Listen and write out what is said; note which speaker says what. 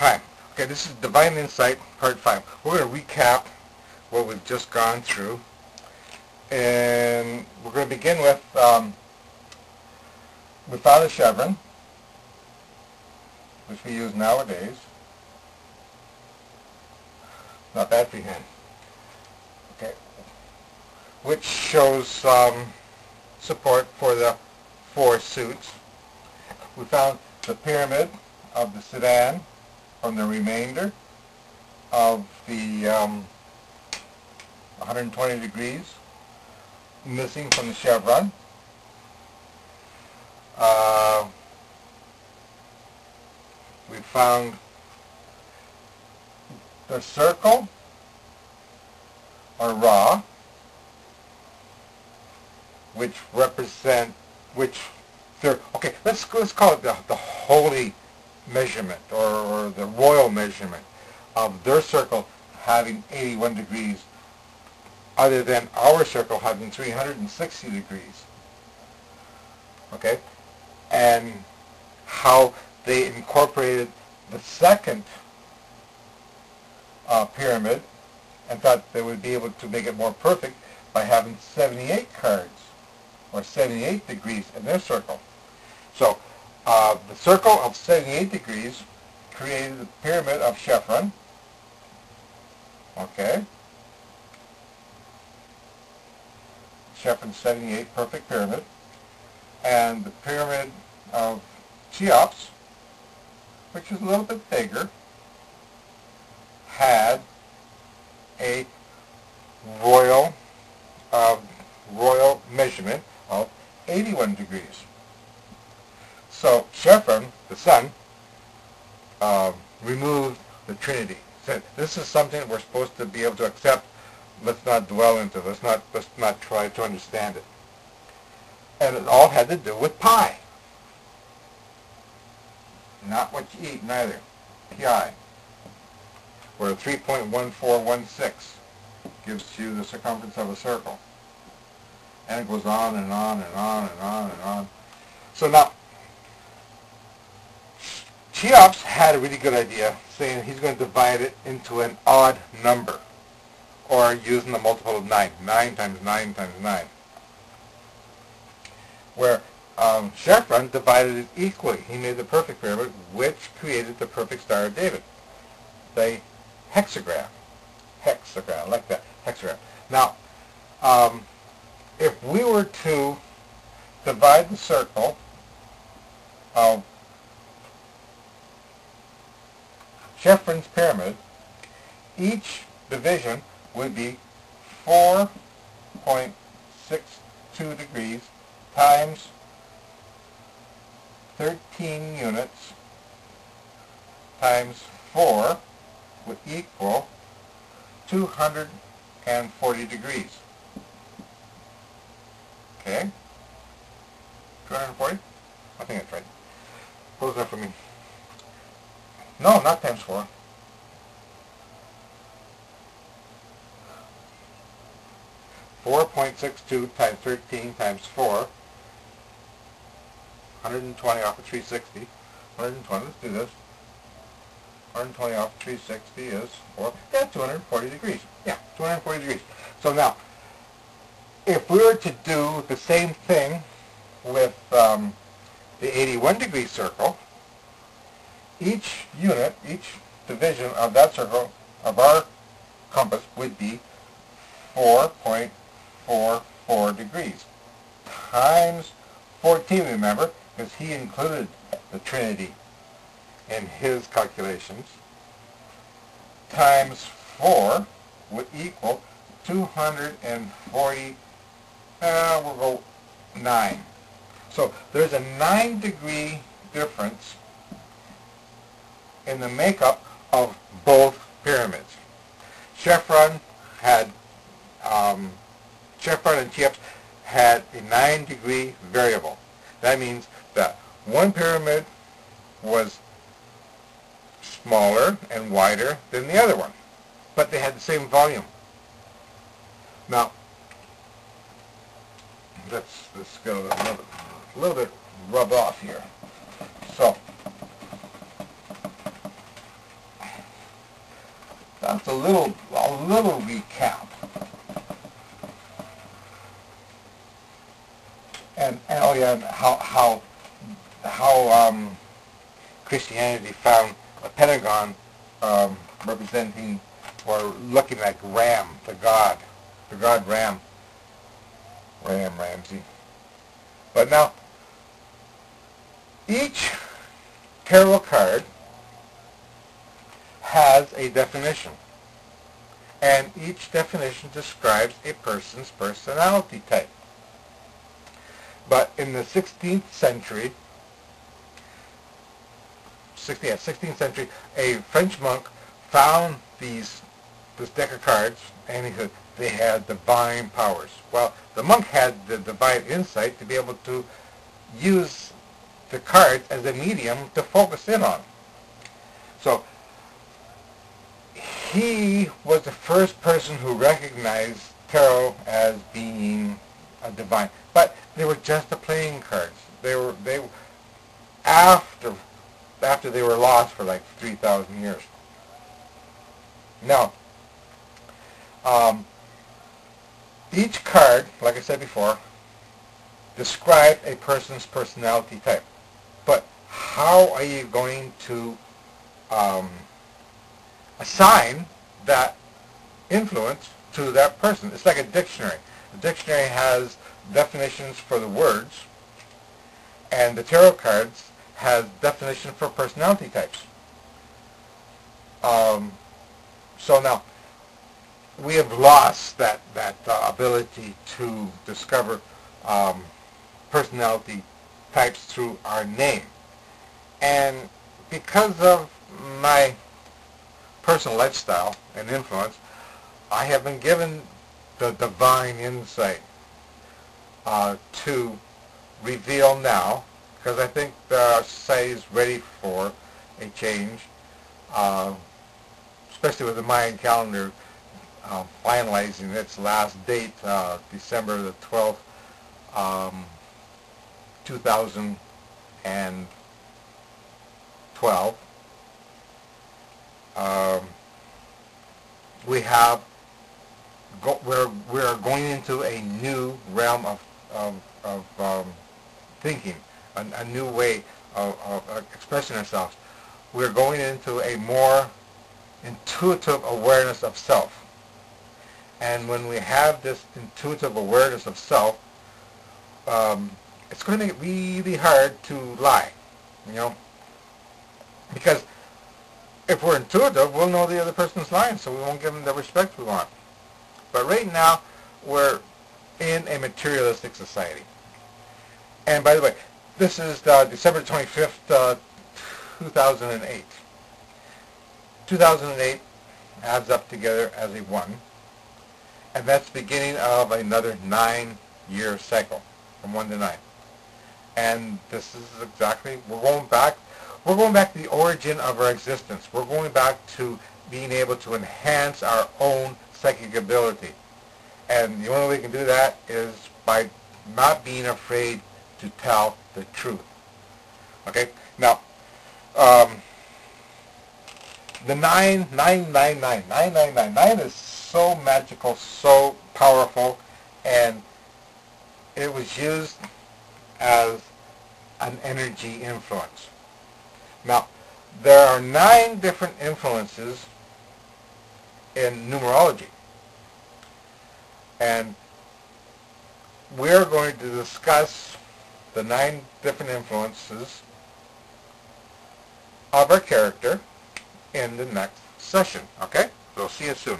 Speaker 1: time. Okay, this is Divine Insight, Part 5. We're going to recap what we've just gone through. And we're going to begin with, without a chevron, which we use nowadays. Not bad freehand. Okay. Which shows support for the 4 suits. We found the pyramid of the sedan from the remainder of the 120 degrees missing from the chevron. We found the circle or raw, which okay, let's call it the holy measurement or the royal measurement of their circle having 81 degrees, other than our circle having 360 degrees. Okay, and how they incorporated the second pyramid and thought they would be able to make it more perfect by having 78 cards or 78 degrees in their circle. So the circle of 78 degrees created the pyramid of chevron. Okay, chevron 78, perfect pyramid. And the pyramid of Cheops, which is a little bit bigger, had a royal measurement of 81 degrees. So chevron, the sun, removed the Trinity. Said, this is something that we're supposed to be able to accept. Let's not dwell into it. Let's not try to understand it. And it all had to do with pi. Not what you eat, neither. Pi. Where 3.1416 gives you the circumference of a circle. And it goes on and on and on and on and on. So now, Cheops had a really good idea, saying he's going to divide it into an odd number, or using the multiple of 9. 9 times 9 times 9. Where chevron divided it equally. He made the perfect pyramid, which created the perfect Star of David. The hexagram. Hexagram, I like that. Hexagram. Now, if we were to divide the circle of chevron's pyramid, each division would be 4.62 degrees times 13 units times 4 would equal 240 degrees. Okay? 240? I think that's right. What was that for me? No, not times 4. .62 times 13 times 4, 120 off of 360. 120, let's do this. 120 off of 360 is 4. Yeah, 240 degrees. Yeah, 240 degrees. So now, if we were to do the same thing with the 81 degree circle, each unit, each division of that circle, of our compass, would be 4.44 degrees times 14, remember, because he included the Trinity in his calculations, times 4 would equal 240, we'll go 9. So there's a 9-degree difference in the makeup of both pyramids. Chevron and Cheops had a 9-degree variable. That means that one pyramid was smaller and wider than the other one, but they had the same volume. Now, let's go a little bit rub off here. So, that's a little recap. And oh yeah, and how Christianity found a pentagon representing or looking like Ram, the god Ramsey. But now, each tarot card has a definition, and each definition describes a person's personality type. But in the 16th century, a French monk found this deck of cards, and he said they had divine powers. Well, the monk had the divine insight to be able to use the cards as a medium to focus in on. So he was the first person who recognized tarot as being a divine. But they were just the playing cards. They were after they were lost for like 3,000 years. Now, each card, like I said before, described a person's personality type. But how are you going to assign that influence to that person? It's like a dictionary. The dictionary has definitions for the words, and the tarot cards has definition for personality types. So now, we have lost that ability to discover personality types through our name. And because of my personal lifestyle and influence, I have been given the divine insight to reveal now, because I think our society is ready for a change, especially with the Mayan calendar finalizing its last date, December the 12th, 2012. We're going into a new realm of thinking, a new way of expressing ourselves. We're going into a more intuitive awareness of self. And when we have this intuitive awareness of self, it's going to make it really hard to lie, because if we're intuitive, we'll know the other person's lying, so we won't give them the respect we want. But right now, we're in a materialistic society. And by the way, this is December 25th, 2008. 2008 adds up together as a 1, and that's the beginning of another 9-year cycle, from 1 to 9. And this is exactly, we're going back to the origin of our existence. We're going back to being able to enhance our own psychic ability. And the only way we can do that is by not being afraid to tell the truth. Okay? Now, the 9 is so magical, so powerful, and it was used as an energy influence. Now, there are 9 different influences in numerology, and we're going to discuss the 9 different influences of our character in the next session. Okay? So see you soon.